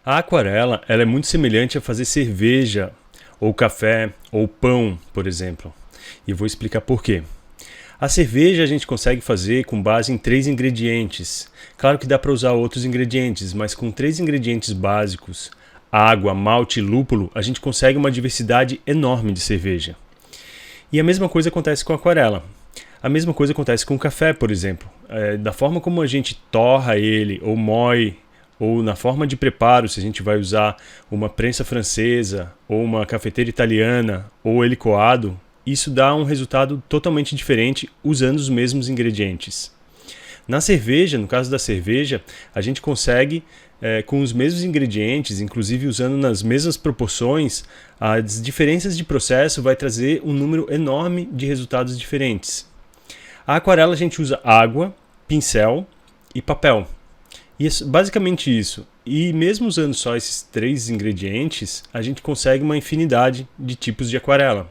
A aquarela, ela é muito semelhante a fazer cerveja, ou café, ou pão, por exemplo. E eu vou explicar por quê. A cerveja a gente consegue fazer com base em 3 ingredientes. Claro que dá para usar outros ingredientes, mas com 3 ingredientes básicos, água, malte e lúpulo, a gente consegue uma diversidade enorme de cerveja. E a mesma coisa acontece com a aquarela. A mesma coisa acontece com o café, por exemplo. Da forma como a gente torra ele, ou moe, ou na forma de preparo, se a gente vai usar uma prensa francesa, ou uma cafeteira italiana, ou ele coado, isso dá um resultado totalmente diferente usando os mesmos ingredientes. Na cerveja, no caso da cerveja, a gente consegue, com os mesmos ingredientes, inclusive usando nas mesmas proporções, as diferenças de processo vai trazer um número enorme de resultados diferentes. A aquarela a gente usa água, pincel e papel. E é basicamente isso. E mesmo usando só esses 3 ingredientes, a gente consegue uma infinidade de tipos de aquarela.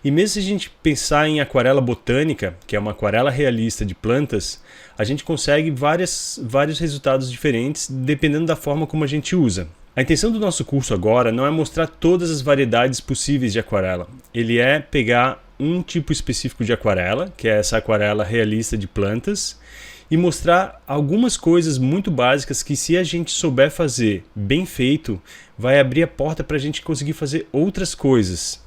E mesmo se a gente pensar em aquarela botânica, que é uma aquarela realista de plantas, a gente consegue vários resultados diferentes dependendo da forma como a gente usa. A intenção do nosso curso agora não é mostrar todas as variedades possíveis de aquarela. Ele é pegar um tipo específico de aquarela, que é essa aquarela realista de plantas, e mostrar algumas coisas muito básicas que, se a gente souber fazer bem feito, vai abrir a porta para a gente conseguir fazer outras coisas.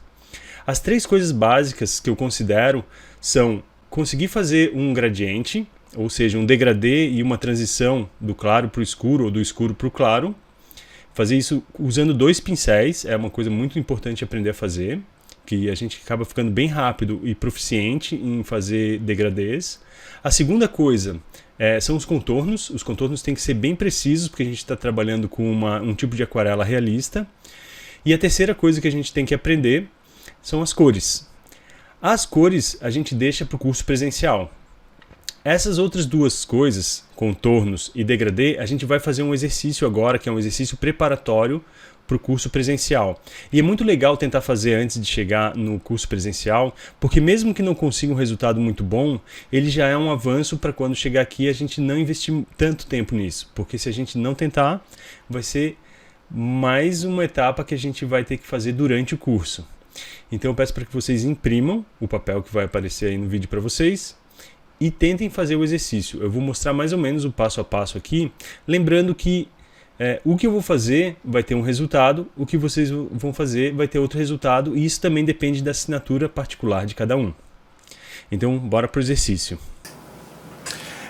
As 3 coisas básicas que eu considero são conseguir fazer um gradiente, ou seja, um degradê e uma transição do claro para o escuro ou do escuro para o claro. Fazer isso usando 2 pincéis é uma coisa muito importante aprender a fazer, que a gente acaba ficando bem rápido e proficiente em fazer degradês. A segunda coisa são os contornos. Os contornos têm que ser bem precisos, porque a gente está trabalhando com um tipo de aquarela realista. E a terceira coisa que a gente tem que aprender são as cores. As cores a gente deixa para o curso presencial. Essas outras 2 coisas, contornos e degradê, a gente vai fazer um exercício agora, que é um exercício preparatório para o curso presencial. E é muito legal tentar fazer antes de chegar no curso presencial, porque mesmo que não consiga um resultado muito bom, ele já é um avanço para quando chegar aqui a gente não investir tanto tempo nisso. Porque se a gente não tentar, vai ser mais uma etapa que a gente vai ter que fazer durante o curso. Então eu peço para que vocês imprimam o papel que vai aparecer aí no vídeo para vocês e tentem fazer o exercício. Eu vou mostrar mais ou menos o passo a passo aqui, lembrando que o que eu vou fazer vai ter um resultado, o que vocês vão fazer vai ter outro resultado, e isso também depende da assinatura particular de cada um. Então, bora para o exercício.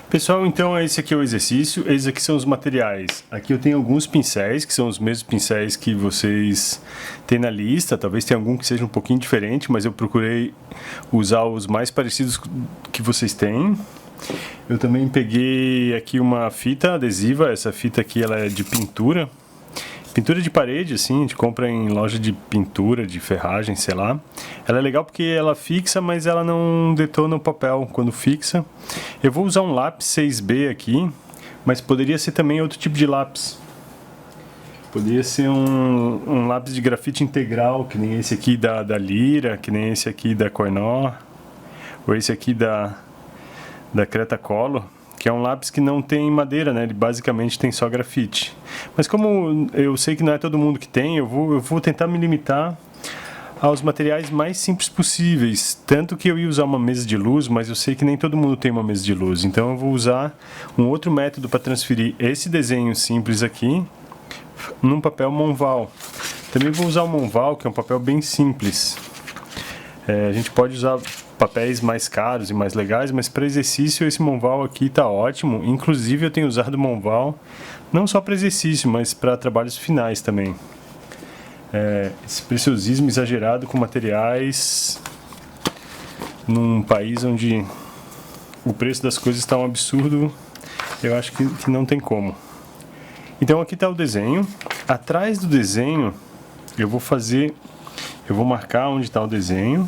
Pessoal, então esse aqui é o exercício, esses aqui são os materiais. Aqui eu tenho alguns pincéis, que são os mesmos pincéis que vocês têm na lista. Talvez tenha algum que seja um pouquinho diferente, mas eu procurei usar os mais parecidos que vocês têm. Eu também peguei aqui uma fita adesiva. Essa fita aqui ela é de pintura. Pintura de parede, assim, a gente compra em loja de pintura, de ferragem, sei lá. Ela é legal porque ela fixa, mas ela não detona o papel quando fixa. Eu vou usar um lápis 6B aqui, mas poderia ser também outro tipo de lápis. Poderia ser um lápis de grafite integral, que nem esse aqui da Lyra, que nem esse aqui da Koh-i-Noor, ou esse aqui da Cretacolor, que é um lápis que não tem madeira, né? Ele basicamente tem só grafite. Mas como eu sei que não é todo mundo que tem, eu vou tentar me limitar aos materiais mais simples possíveis. Tanto que eu ia usar uma mesa de luz, mas eu sei que nem todo mundo tem uma mesa de luz. Então eu vou usar um outro método para transferir esse desenho simples aqui num papel Monval. Também vou usar o Monval, que é um papel bem simples. A gente pode usar papéis mais caros e mais legais, mas para exercício esse Monval aqui está ótimo. Inclusive eu tenho usado o Monval não só para exercício, mas para trabalhos finais também. Esse preciosismo exagerado com materiais num país onde o preço das coisas está um absurdo, eu acho que não tem como. Então aqui está o desenho. Atrás do desenho eu vou marcar onde está o desenho.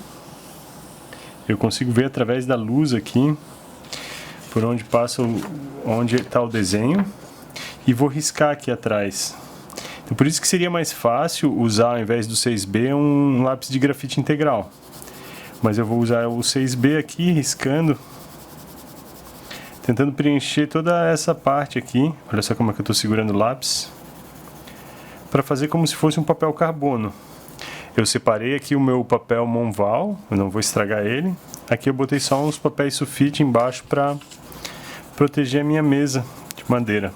Eu consigo ver através da luz aqui, por onde passa, onde está o desenho, e vou riscar aqui atrás. Então, por isso que seria mais fácil usar, ao invés do 6B, um lápis de grafite integral. Mas eu vou usar o 6B aqui, riscando, tentando preencher toda essa parte aqui. Olha só como é que eu estou segurando o lápis. para fazer como se fosse um papel carbono. Eu separei aqui o meu papel Monval, eu não vou estragar ele. Aqui eu botei só uns papéis sulfite embaixo para proteger a minha mesa de madeira.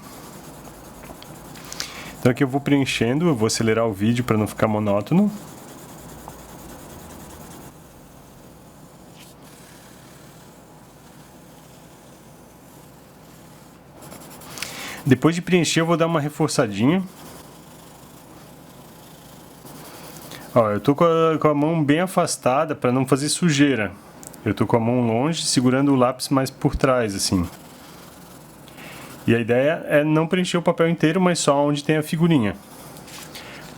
Então aqui eu vou preenchendo, eu vou acelerar o vídeo para não ficar monótono. Depois de preencher eu vou dar uma reforçadinha. Ó, eu tô com a mão bem afastada para não fazer sujeira. Eu tô com a mão longe, segurando o lápis mais por trás, assim. E a ideia é não preencher o papel inteiro, mas só onde tem a figurinha.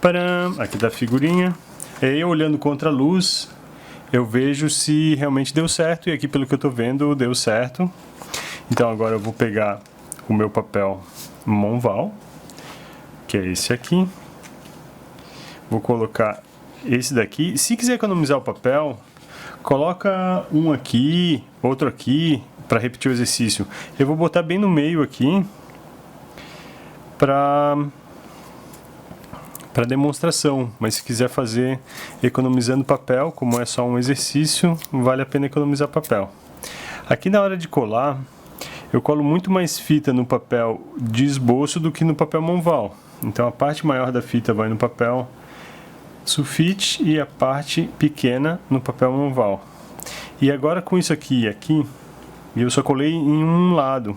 Param! Aqui tá a figurinha. E aí, olhando contra a luz, eu vejo se realmente deu certo. E aqui, pelo que eu tô vendo, deu certo. Então agora eu vou pegar o meu papel Monval, que é esse aqui. Vou colocar esse daqui. Se quiser economizar o papel, coloca um aqui, outro aqui, para repetir o exercício. Eu vou botar bem no meio aqui para demonstração, mas se quiser fazer economizando papel, como é só um exercício, vale a pena economizar papel. Aqui na hora de colar, eu colo muito mais fita no papel de esboço do que no papel Monval. Então a parte maior da fita vai no papel sulfite e a parte pequena no papel Monval. E agora com isso aqui e aqui, eu só colei em um lado,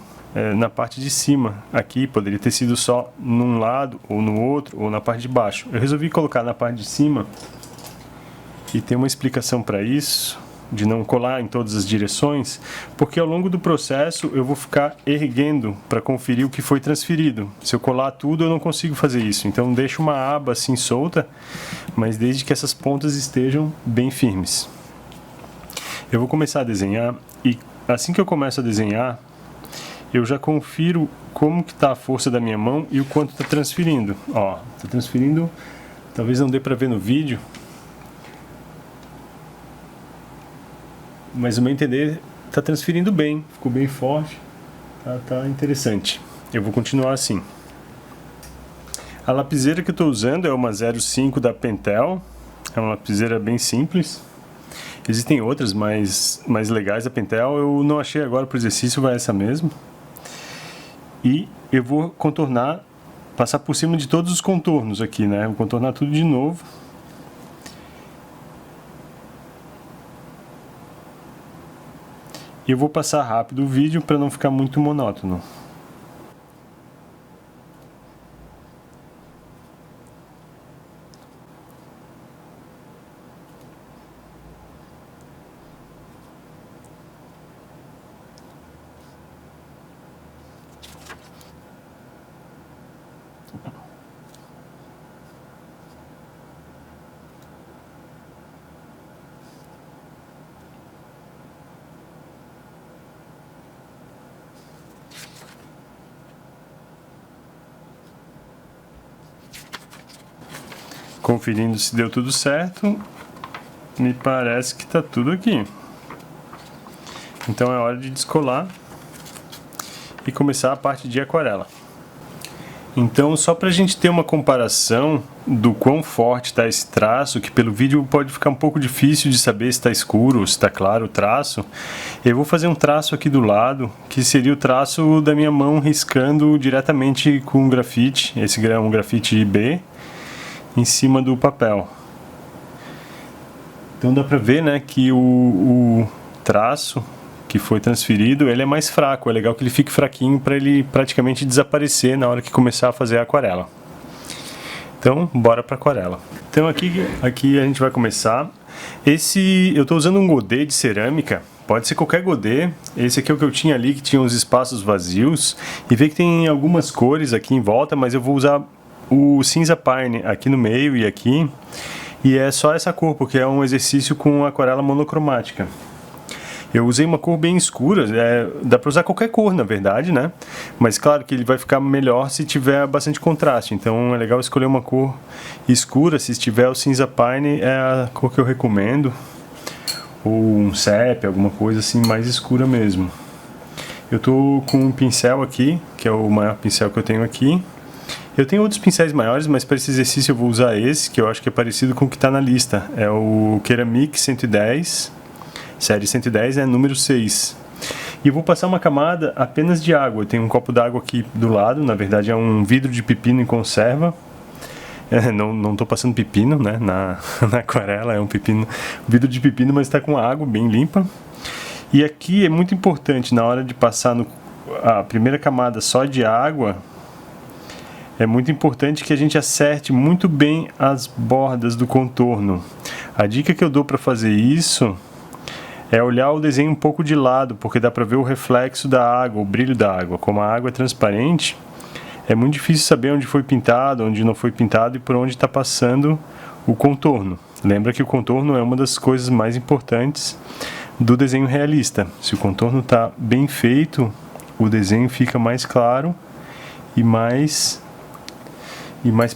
na parte de cima. Aqui poderia ter sido só num lado, ou no outro, ou na parte de baixo. Eu resolvi colocar na parte de cima, e tem uma explicação para isso, de não colar em todas as direções, porque ao longo do processo eu vou ficar erguendo para conferir o que foi transferido. Se eu colar tudo eu não consigo fazer isso, então deixo uma aba assim solta, mas desde que essas pontas estejam bem firmes. Eu vou começar a desenhar e assim que eu começo a desenhar, eu já confiro como que está a força da minha mão e o quanto está transferindo. Ó, está transferindo, talvez não dê para ver no vídeo, mas o meu entender está transferindo bem, ficou bem forte, tá interessante. Eu vou continuar assim. A lapiseira que eu estou usando é uma 05 da Pentel, é uma lapiseira bem simples. Existem outras mais legais da Pentel, eu não achei agora para o exercício, vai essa mesmo. E eu vou contornar, passar por cima de todos os contornos aqui, né? Vou contornar tudo de novo. E eu vou passar rápido o vídeo para não ficar muito monótono. Conferindo se deu tudo certo, me parece que está tudo aqui. Então é hora de descolar e começar a parte de aquarela. Então, só para a gente ter uma comparação do quão forte está esse traço, que pelo vídeo pode ficar um pouco difícil de saber se está escuro ou se está claro o traço, eu vou fazer um traço aqui do lado, que seria o traço da minha mão riscando diretamente com grafite, esse é um grafite B, em cima do papel. Então dá para ver, né, que o traço que foi transferido, ele é mais fraco, é legal que ele fique fraquinho para ele praticamente desaparecer na hora que começar a fazer a aquarela. Então, bora para aquarela. Então aqui a gente vai começar. Eu estou usando um godê de cerâmica, pode ser qualquer godê. Esse aqui é o que eu tinha ali, que tinha uns espaços vazios, e vê que tem algumas cores aqui em volta, mas eu vou usar o cinza pine aqui no meio e aqui, e é só essa cor, porque é um exercício com aquarela monocromática. Eu usei uma cor bem escura, dá para usar qualquer cor na verdade, né? Mas claro que ele vai ficar melhor se tiver bastante contraste, então é legal escolher uma cor escura. Se tiver o cinza pine é a cor que eu recomendo, ou um sépia, alguma coisa assim mais escura mesmo. Eu tô com um pincel aqui, que é o maior pincel que eu tenho aqui. Eu tenho outros pincéis maiores, mas para esse exercício eu vou usar esse, que eu acho que é parecido com o que está na lista. É o Ceramic 110, série 110, número 6. E vou passar uma camada apenas de água. Eu tenho um copo d'água aqui do lado, na verdade é um vidro de pepino em conserva. Não estou passando pepino, né, na aquarela, é um vidro de pepino, mas está com água bem limpa. E aqui é muito importante, na hora de passar a primeira camada só de água, é muito importante que a gente acerte muito bem as bordas do contorno. A dica que eu dou para fazer isso é olhar o desenho um pouco de lado, porque dá para ver o reflexo da água, o brilho da água. Como a água é transparente, é muito difícil saber onde foi pintado, onde não foi pintado e por onde está passando o contorno. Lembra que o contorno é uma das coisas mais importantes do desenho realista. Se o contorno está bem feito, o desenho fica mais claro e mais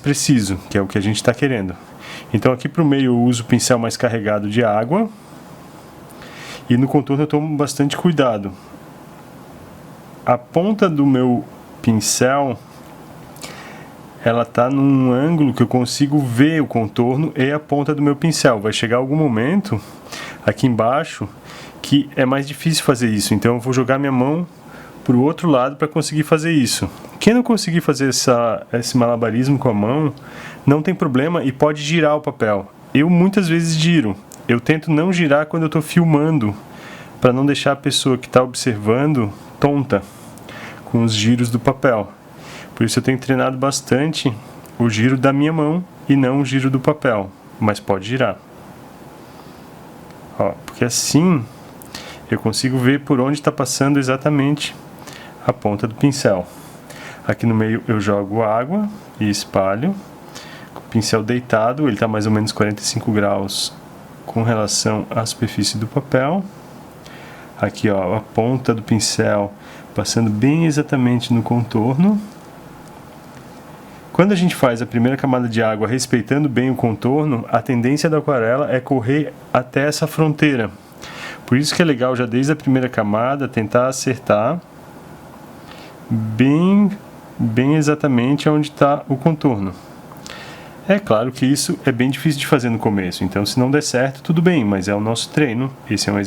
preciso, que é o que a gente está querendo. Então aqui para o meio eu uso o pincel mais carregado de água e no contorno eu tomo bastante cuidado. A ponta do meu pincel, ela está num ângulo que eu consigo ver o contorno e a ponta do meu pincel. Vai chegar algum momento aqui embaixo que é mais difícil fazer isso, então eu vou jogar minha mão para o outro lado para conseguir fazer isso. Quem não conseguir fazer esse malabarismo com a mão, não tem problema e pode girar o papel. Eu muitas vezes giro. Eu tento não girar quando eu estou filmando, para não deixar a pessoa que está observando tonta com os giros do papel. Por isso eu tenho treinado bastante o giro da minha mão e não o giro do papel, mas pode girar. Porque assim eu consigo ver por onde está passando exatamente a ponta do pincel. Aqui no meio eu jogo água e espalho. Com o pincel deitado, ele está mais ou menos 45 graus com relação à superfície do papel. Aqui a ponta do pincel passando bem exatamente no contorno. Quando a gente faz a primeira camada de água respeitando bem o contorno, a tendência da aquarela é correr até essa fronteira. Por isso que é legal já desde a primeira camada tentar acertar bem exatamente onde está o contorno. É claro que isso é bem difícil de fazer no começo, então se não der certo, tudo bem, mas é o nosso treino, esse é um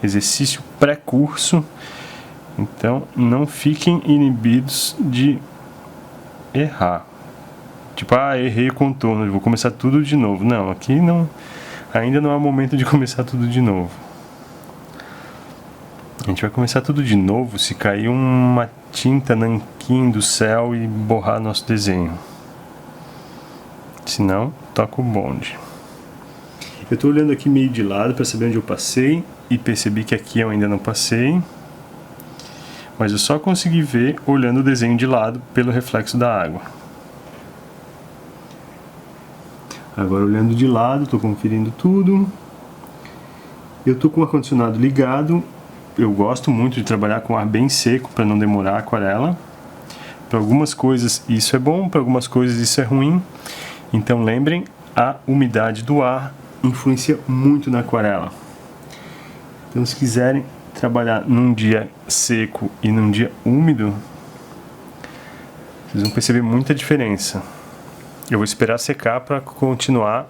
exercício pré-curso, então não fiquem inibidos de errar. Tipo, errei o contorno, vou começar tudo de novo. Não, aqui ainda não é o momento de começar tudo de novo. A gente vai começar tudo de novo se cair uma tinta nanquim do céu e borrar nosso desenho. Se não, toca o bonde. Eu estou olhando aqui meio de lado para saber onde eu passei e percebi que aqui eu ainda não passei. Mas eu só consegui ver olhando o desenho de lado pelo reflexo da água. Agora olhando de lado, estou conferindo tudo. Eu estou com o ar-condicionado ligado. Eu gosto muito de trabalhar com ar bem seco para não demorar a aquarela. Para algumas coisas isso é bom, para algumas coisas isso é ruim. Então lembrem, a umidade do ar influencia muito na aquarela. Então se quiserem trabalhar num dia seco e num dia úmido, vocês vão perceber muita diferença. Eu vou esperar secar para continuar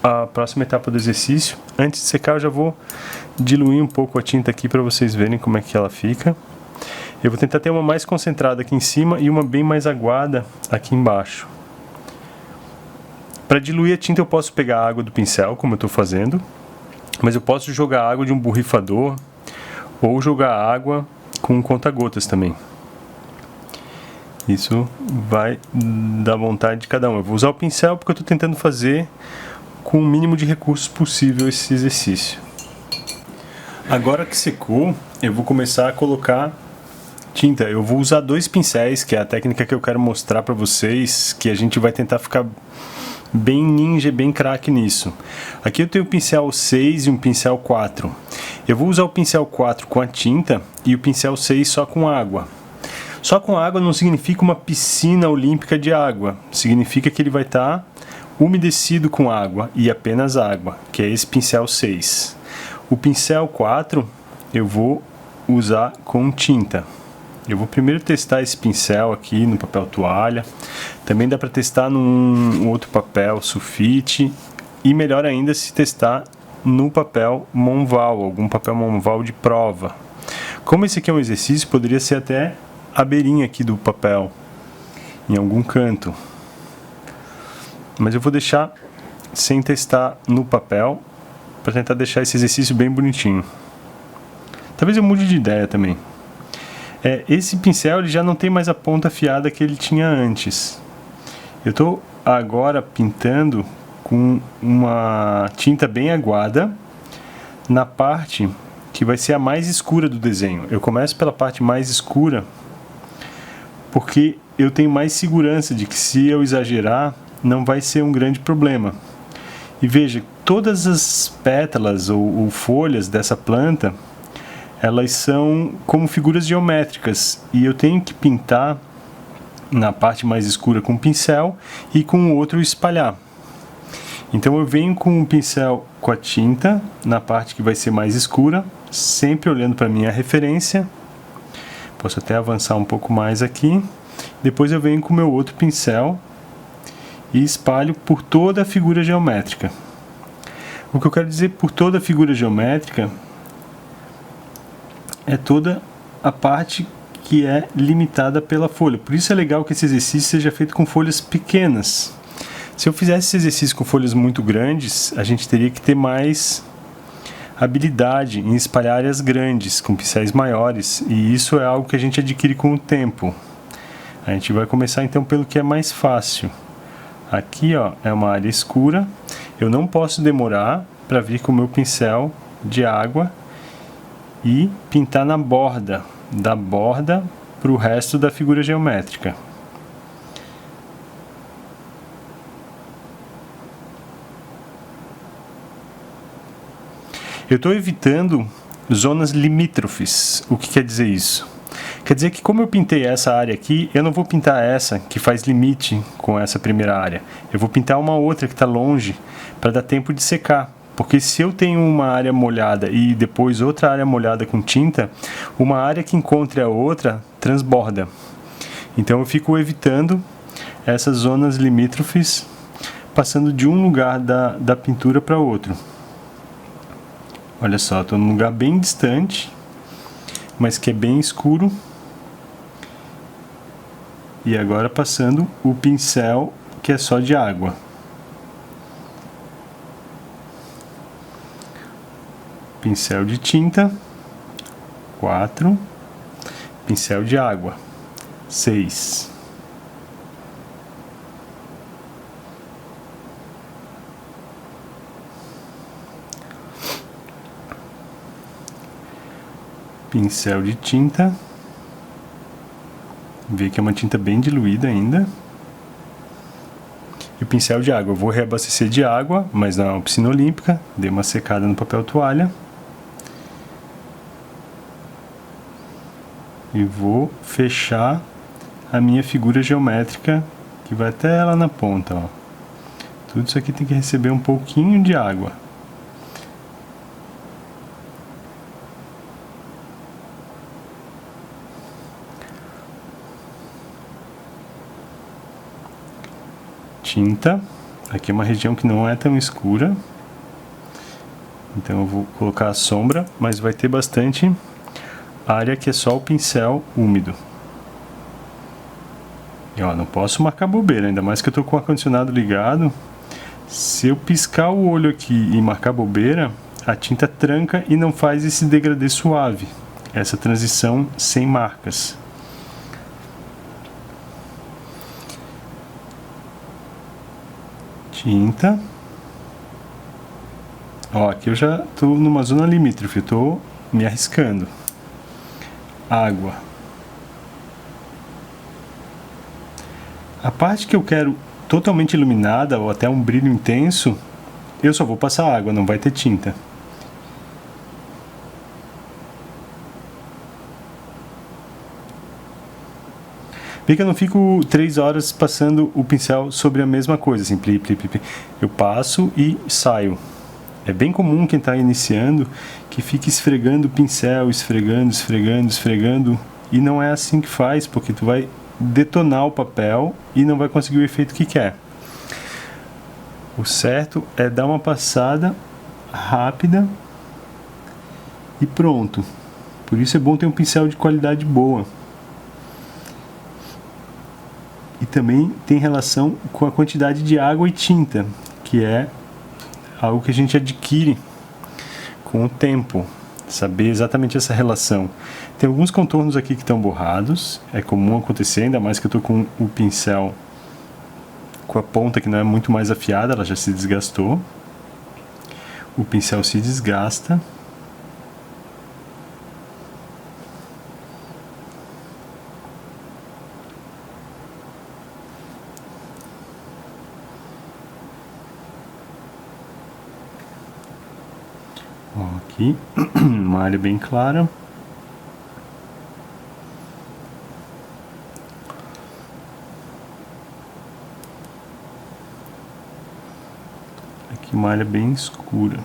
a próxima etapa do exercício. Antes de secar eu já vou diluir um pouco a tinta aqui para vocês verem como é que ela fica. Eu vou tentar ter uma mais concentrada aqui em cima e uma bem mais aguada aqui embaixo. Para diluir a tinta eu posso pegar a água do pincel, como eu estou fazendo, mas eu posso jogar água de um borrifador ou jogar água com conta-gotas também. Isso vai da vontade de cada um. Eu vou usar o pincel porque eu estou tentando fazer com o mínimo de recursos possível esse exercício. Agora que secou, eu vou começar a colocar tinta. Eu vou usar 2 pincéis, que é a técnica que eu quero mostrar para vocês, que a gente vai tentar ficar bem ninja, bem craque nisso. Aqui eu tenho o pincel 6 e um pincel 4. Eu vou usar o pincel 4 com a tinta e o pincel 6 só com água. Só com água não significa uma piscina olímpica de água. Significa que ele vai estar umedecido com água e apenas água, que é esse pincel 6. O pincel 4 eu vou usar com tinta. Eu vou primeiro testar esse pincel aqui no papel toalha. Também dá para testar num outro papel sulfite. E melhor ainda se testar no papel Monval, algum papel Monval de prova. Como esse aqui é um exercício, poderia ser até a beirinha aqui do papel, em algum canto. Mas eu vou deixar sem testar no papel, para tentar deixar esse exercício bem bonitinho. Talvez eu mude de ideia também. Esse pincel ele já não tem mais a ponta afiada que ele tinha antes. Eu estou agora pintando com uma tinta bem aguada na parte que vai ser a mais escura do desenho. Eu começo pela parte mais escura porque eu tenho mais segurança de que se eu exagerar não vai ser um grande problema. E veja, todas as pétalas ou folhas dessa planta, elas são como figuras geométricas e eu tenho que pintar na parte mais escura com o pincel e com o outro espalhar. Então eu venho com o pincel com a tinta na parte que vai ser mais escura, sempre olhando para a minha referência. Posso até avançar um pouco mais aqui. Depois eu venho com o meu outro pincel e espalho por toda a figura geométrica. O que eu quero dizer por toda a figura geométrica é toda a parte que é limitada pela folha. Por isso é legal que esse exercício seja feito com folhas pequenas. Se eu fizesse esse exercício com folhas muito grandes, a gente teria que ter mais habilidade em espalhar áreas grandes, com pincéis maiores, e isso é algo que a gente adquire com o tempo. A gente vai começar então pelo que é mais fácil. Aqui é uma área escura, eu não posso demorar para vir com o meu pincel de água e pintar na borda, da borda para o resto da figura geométrica. Eu estou evitando zonas limítrofes. O que quer dizer isso? Quer dizer que como eu pintei essa área aqui, eu não vou pintar essa que faz limite com essa primeira área. Eu vou pintar uma outra que está longe para dar tempo de secar. Porque se eu tenho uma área molhada e depois outra área molhada com tinta, uma área que encontre a outra transborda. Então eu fico evitando essas zonas limítrofes, passando de um lugar da pintura para outro. Olha só, estou num lugar bem distante, mas que é bem escuro. E agora passando o pincel que é só de água. Pincel de tinta, 4. Pincel de água, 6. Pincel de tinta, vê que é uma tinta bem diluída ainda. E o pincel de água, eu vou reabastecer de água, mas não é uma piscina olímpica, dei uma secada no papel toalha. E vou fechar a minha figura geométrica, que vai até lá na ponta. Tudo isso aqui tem que receber um pouquinho de água. Tinta, aqui é uma região que não é tão escura, então eu vou colocar a sombra, mas vai ter bastante área que é só o pincel úmido. E não posso marcar bobeira, ainda mais que eu estou com o ar-condicionado ligado. Se eu piscar o olho aqui e marcar bobeira, a tinta tranca e não faz esse degradê suave, essa transição sem marcas. Tinta. Aqui eu já estou numa zona limítrofe, estou me arriscando. Água. A parte que eu quero totalmente iluminada ou até um brilho intenso, eu só vou passar água, não vai ter tinta. Vê que eu não fico 3 horas passando o pincel sobre a mesma coisa, assim, pli, pli, pli, pli. Eu passo e saio. É bem comum quem está iniciando que fique esfregando o pincel, esfregando, esfregando, esfregando e não é assim que faz, porque tu vai detonar o papel e não vai conseguir o efeito que quer. O certo é dar uma passada rápida e pronto. Por isso é bom ter um pincel de qualidade boa. E também tem relação com a quantidade de água e tinta, que é algo que a gente adquire com o tempo. Saber exatamente essa relação. Tem alguns contornos aqui que estão borrados, é comum acontecer, ainda mais que eu estou com o pincel com a ponta que não é muito mais afiada, ela já se desgastou. O pincel se desgasta. Aqui, uma área bem clara. Aqui uma área bem escura.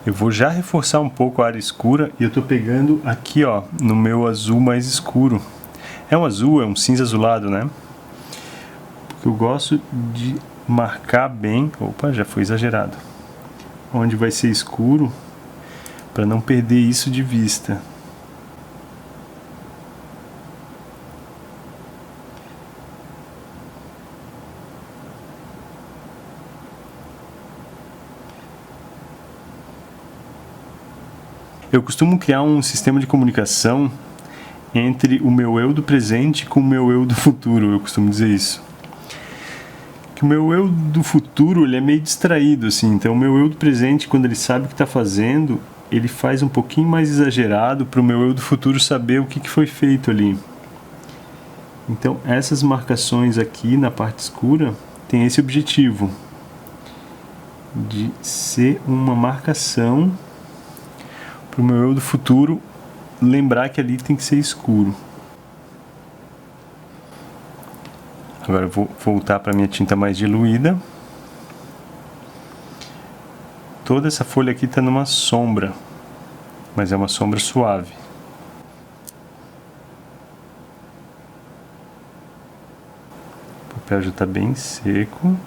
Eu vou já reforçar um pouco a área escura e eu tô pegando aqui, ó, no meu azul mais escuro. É um azul, é um cinza azulado, né? Porque eu gosto de marcar bem. Opa, já foi exagerado. Onde vai ser escuro, para não perder isso de vista. Eu costumo criar um sistema de comunicação entre o meu eu do presente com o meu eu do futuro, eu costumo dizer isso. Que o meu eu do futuro, ele é meio distraído, assim, então o meu eu do presente, quando ele sabe o que está fazendo, ele faz um pouquinho mais exagerado para o meu eu do futuro saber o que foi feito ali. Então essas marcações aqui na parte escura tem esse objetivo de ser uma marcação para o meu eu do futuro lembrar que ali tem que ser escuro. Agora eu vou voltar para a minha tinta mais diluída. Toda essa folha aqui está numa sombra, mas é uma sombra suave. O papel já está bem seco.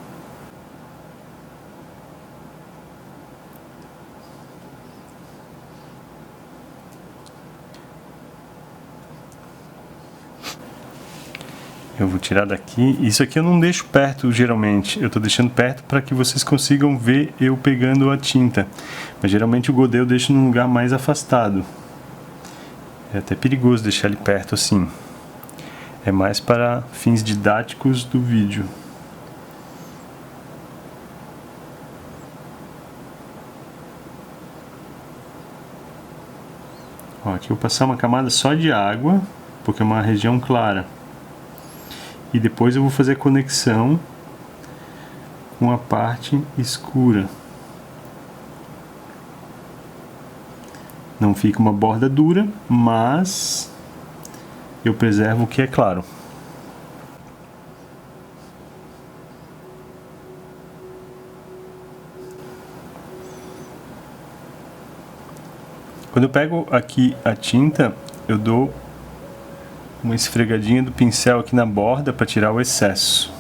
Eu vou tirar daqui. Isso aqui eu não deixo perto geralmente. Eu estou deixando perto para que vocês consigam ver eu pegando a tinta. Mas geralmente o godê eu deixo num lugar mais afastado. É até perigoso deixar ele perto assim. É mais para fins didáticos do vídeo. Ó, aqui eu vou passar uma camada só de água, porque é uma região clara. E depois eu vou fazer a conexão com a parte escura. Não fica uma borda dura, mas eu preservo o que é claro. Quando eu pego aqui a tinta, eu dou uma esfregadinha do pincel aqui na borda para tirar o excesso.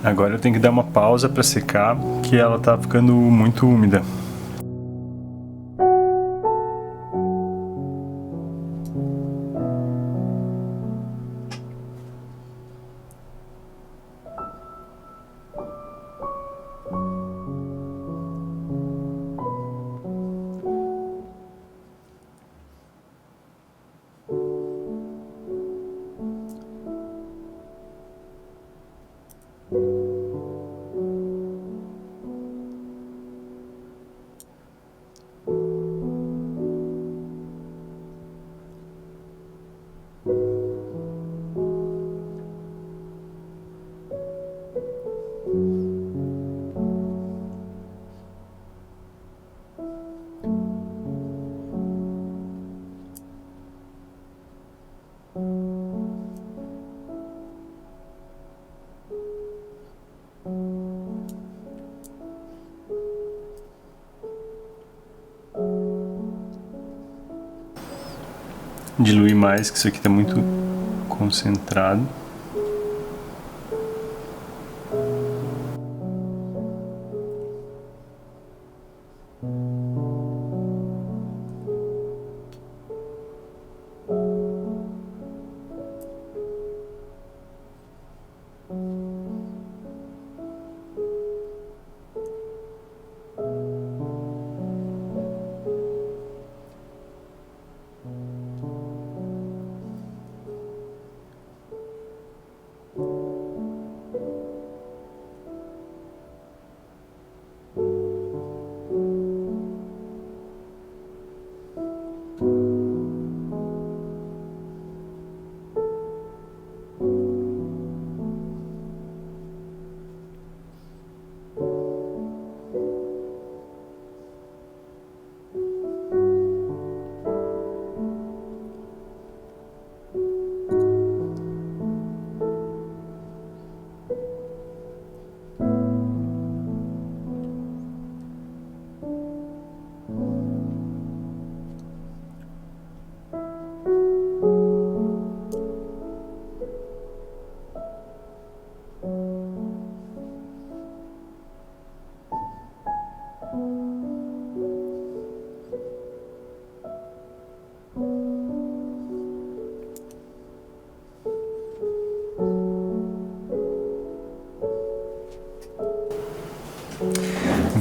Agora eu tenho que dar uma pausa para secar, que ela tá ficando muito úmida. Diluir mais, que isso aqui está muito concentrado.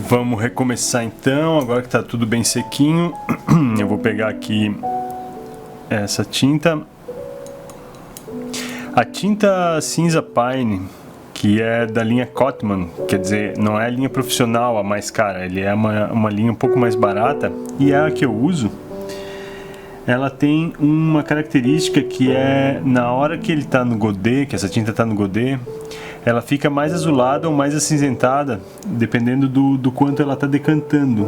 Vamos recomeçar então, agora que está tudo bem sequinho. Eu vou pegar aqui essa tinta. A tinta cinza Pine, que é da linha Cotman, quer dizer, não é a linha profissional a mais cara, ele é uma linha um pouco mais barata, e é a que eu uso. Ela tem uma característica que é, na hora que ele está no godê, que essa tinta está no godê, ela fica mais azulada ou mais acinzentada, dependendo do quanto ela está decantando.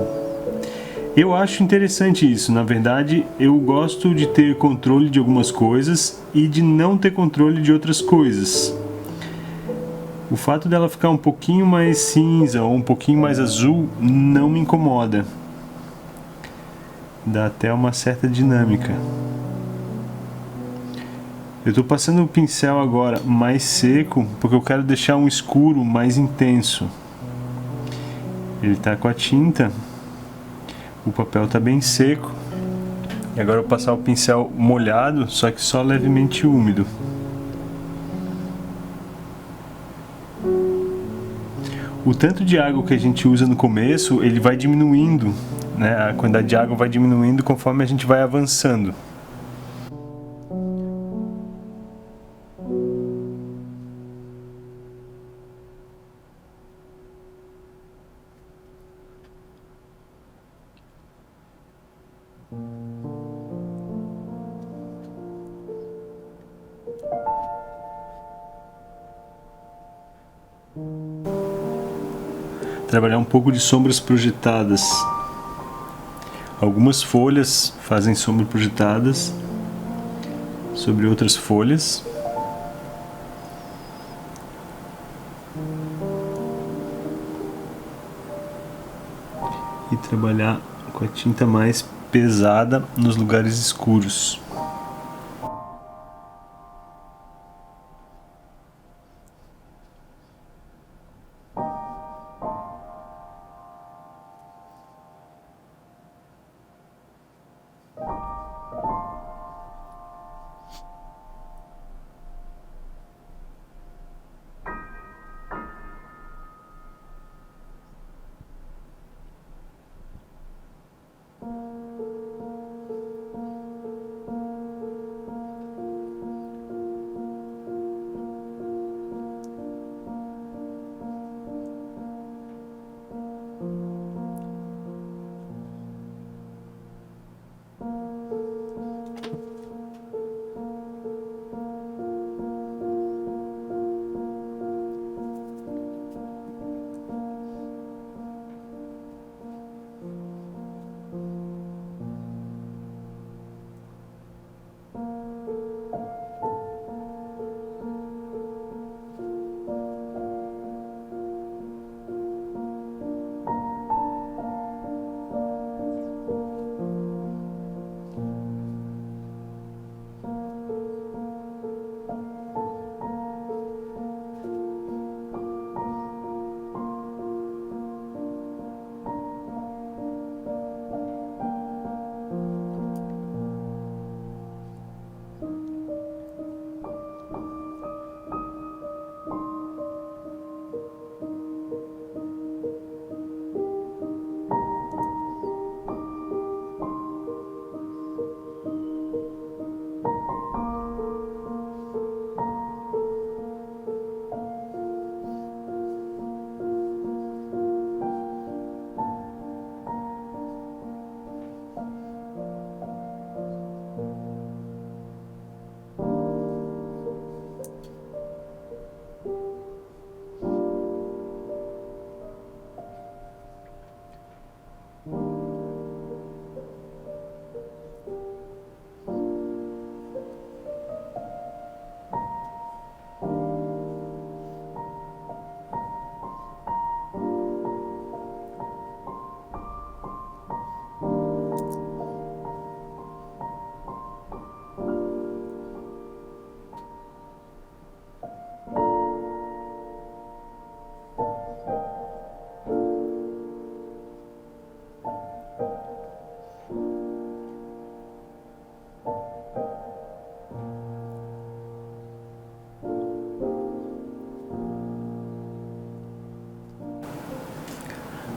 Eu acho interessante isso. Na verdade, eu gosto de ter controle de algumas coisas e de não ter controle de outras coisas. O fato dela ficar um pouquinho mais cinza ou um pouquinho mais azul não me incomoda. Dá até uma certa dinâmica. Eu estou passando o pincel agora mais seco, porque eu quero deixar um escuro mais intenso. Ele está com a tinta, o papel está bem seco. E agora eu vou passar o pincel molhado, só que só levemente úmido. O tanto de água que a gente usa no começo, ele vai diminuindo, né? A quantidade de água vai diminuindo conforme a gente vai avançando. Trabalhar um pouco de sombras projetadas. Algumas folhas fazem sombras projetadas sobre outras folhas. E trabalhar com a tinta mais pesada nos lugares escuros.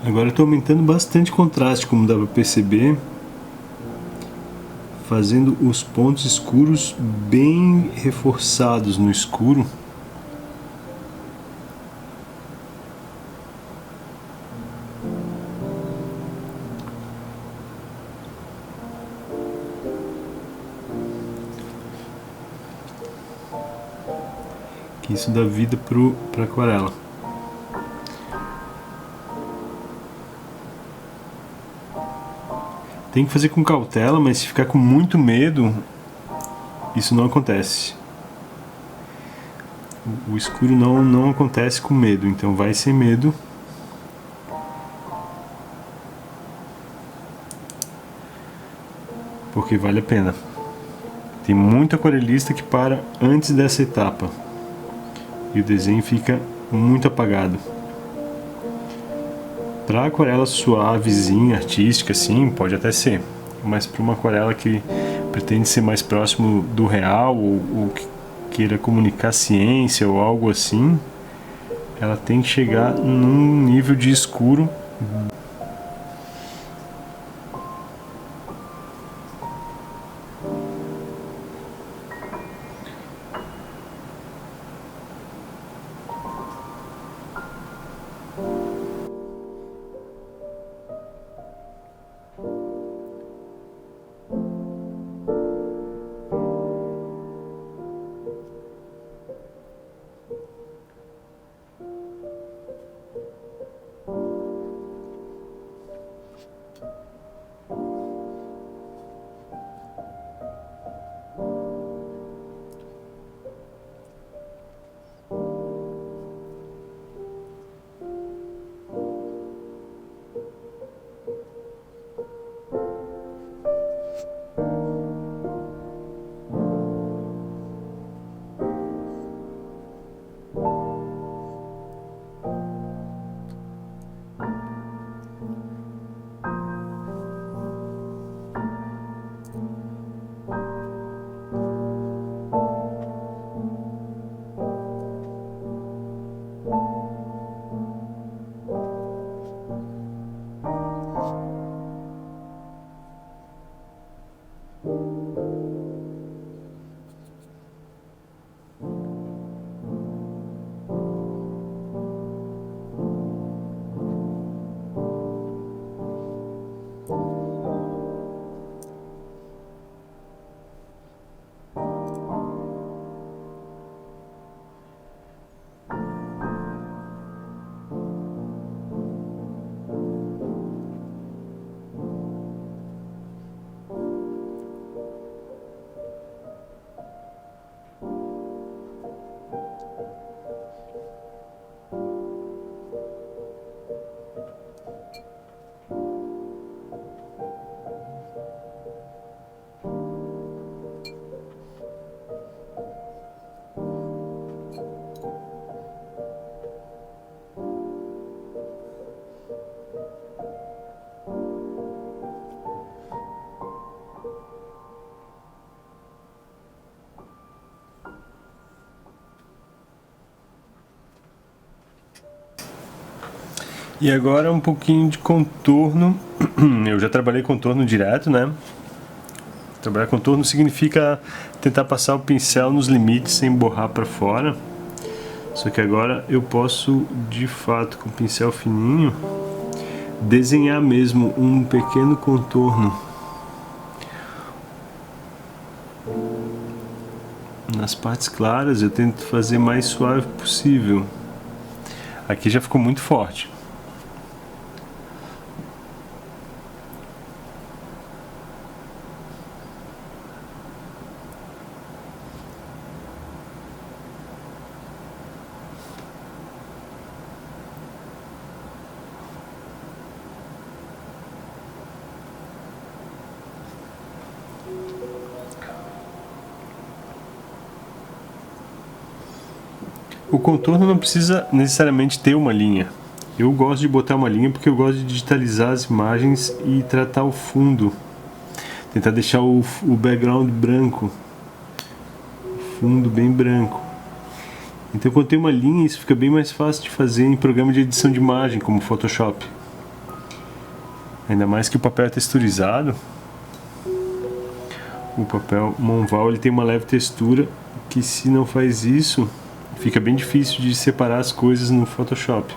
Agora eu estou aumentando bastante contraste, como dá para perceber, fazendo os pontos escuros bem reforçados no escuro. Que isso dá vida para a aquarela. Tem que fazer com cautela, mas se ficar com muito medo, isso não acontece. O escuro não acontece com medo, então vai sem medo. Porque vale a pena. Tem muito aquarelista que para antes dessa etapa e o desenho fica muito apagado. Para aquarela suavezinha, artística, sim, pode até ser, mas para uma aquarela que pretende ser mais próximo do real ou que queira comunicar ciência ou algo assim, ela tem que chegar num nível de escuro. E agora um pouquinho de contorno. Eu já trabalhei contorno direto, né? Trabalhar contorno significa tentar passar o pincel nos limites sem borrar para fora. Só que agora eu posso, de fato, com o pincel fininho, desenhar mesmo um pequeno contorno nas partes claras. Eu tento fazer mais suave possível. Aqui já ficou muito forte. O contorno não precisa necessariamente ter uma linha. Eu gosto de botar uma linha porque eu gosto de digitalizar as imagens e tratar o fundo. Tentar deixar o background branco. O fundo bem branco. Então quando tem uma linha, isso fica bem mais fácil de fazer em programa de edição de imagem, como Photoshop. Ainda mais que o papel é texturizado. O papel Monval ele tem uma leve textura que, se não faz isso, fica bem difícil de separar as coisas no Photoshop.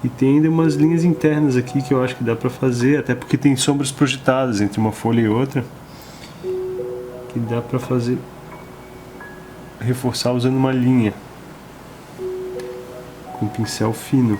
E tem ainda umas linhas internas aqui que eu acho que dá pra fazer, até porque tem sombras projetadas entre uma folha e outra, que dá pra fazer, reforçar usando uma linha com pincel fino.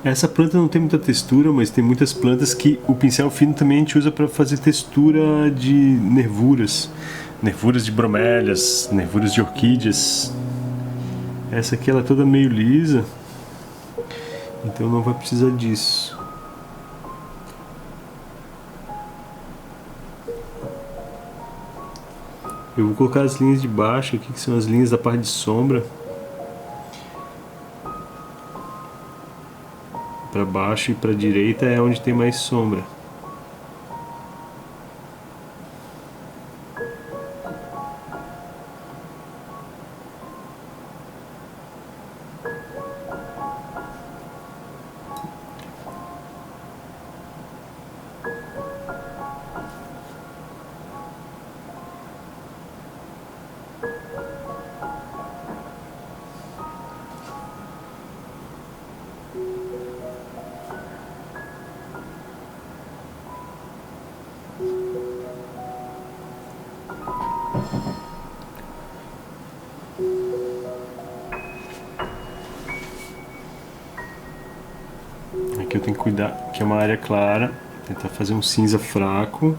Essa planta não tem muita textura, mas tem muitas plantas que o pincel fino também a gente usa para fazer textura de nervuras. Nervuras de bromélias, nervuras de orquídeas. Essa aqui ela é toda meio lisa, então não vai precisar disso. Eu vou colocar as linhas de baixo aqui, que são as linhas da parte de sombra. Para baixo e para direita é onde tem mais sombra. Aqui eu tenho que cuidar que é uma área clara, tentar fazer um cinza fraco.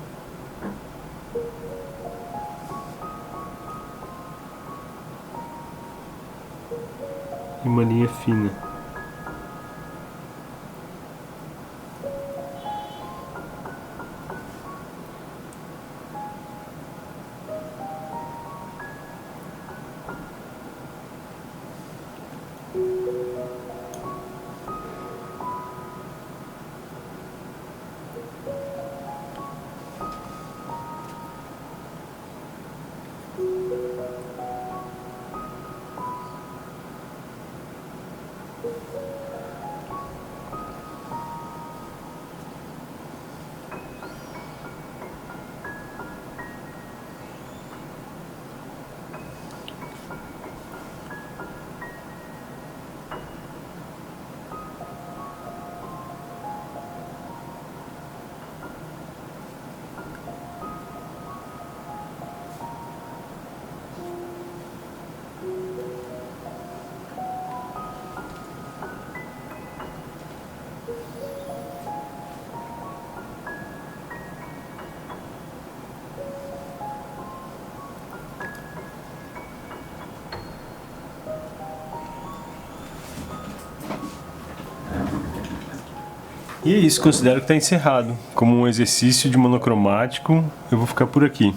E uma linha fina. E é isso, considero que está encerrado. Como um exercício de monocromático, eu vou ficar por aqui.